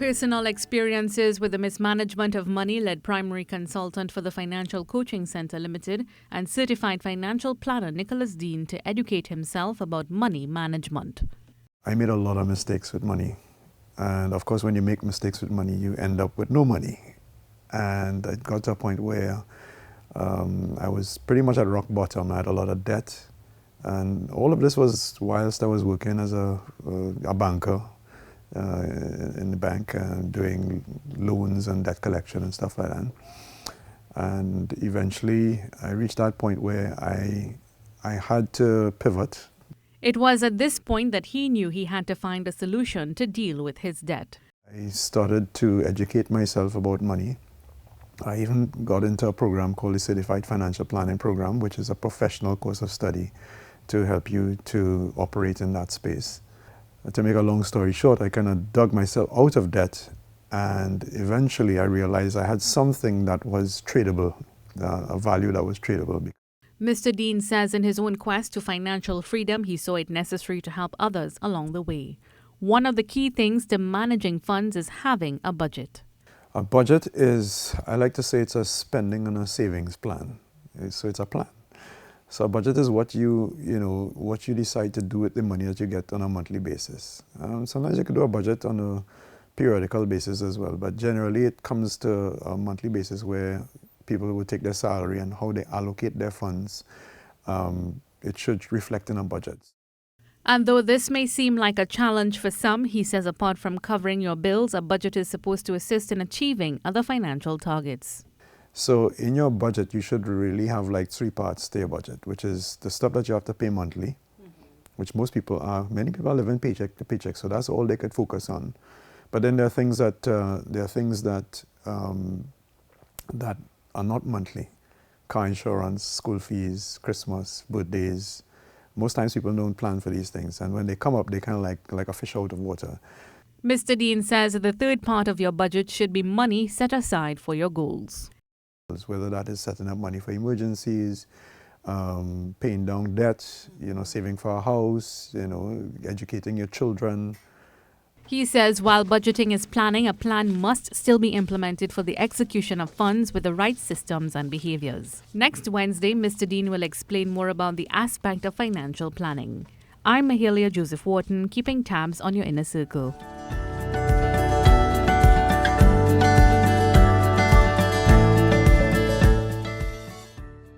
Personal experiences with the mismanagement of money led primary consultant for the Financial Coaching Center Limited and certified financial planner Nicholas Dean to educate himself about money management. I made a lot of mistakes with money. And of course, when you make mistakes with money, you end up with no money. And it got to a point where I was pretty much at rock bottom. I had a lot of debt. And all of this was whilst I was working as a banker in the bank, doing loans and debt collection and stuff like that. And eventually, I reached that point where I had to pivot. It was at this point that he knew he had to find a solution to deal with his debt. I started to educate myself about money. I even got into a program called the Certified Financial Planning Program, which is a professional course of study to help you to operate in that space. To make a long story short, I kind of dug myself out of debt, and eventually I realized I had something that was tradable, a value that was tradable. Mr. Dean says in his own quest to financial freedom, he saw it necessary to help others along the way. One of the key things to managing funds is having a budget. A budget is, I like to say, it's a spending and a savings plan. So it's a plan. So a budget is what you decide to do with the money that you get on a monthly basis. Sometimes you could do a budget on a periodical basis as well, but generally it comes to a monthly basis where people will take their salary and how they allocate their funds. It should reflect in a budget. And though this may seem like a challenge for some, he says apart from covering your bills, a budget is supposed to assist in achieving other financial targets. So in your budget, you should really have like 3 parts to your budget, which is the stuff that you have to pay monthly, which many people are living paycheck to paycheck, so that's all they could focus on. But then there are things that that are not monthly: car insurance, school fees, Christmas, birthdays. Most times people don't plan for these things, and when they come up, they kind of like a fish out of water. Mr. Dean says the third part of your budget should be money set aside for your goals. Whether that is setting up money for emergencies, paying down debt, saving for a house, educating your children. He says while budgeting is planning, a plan must still be implemented for the execution of funds with the right systems and behaviors. Next Wednesday, Mr. Dean will explain more about the aspect of financial planning. I'm Mahalia Joseph-Wharton, keeping tabs on your inner circle.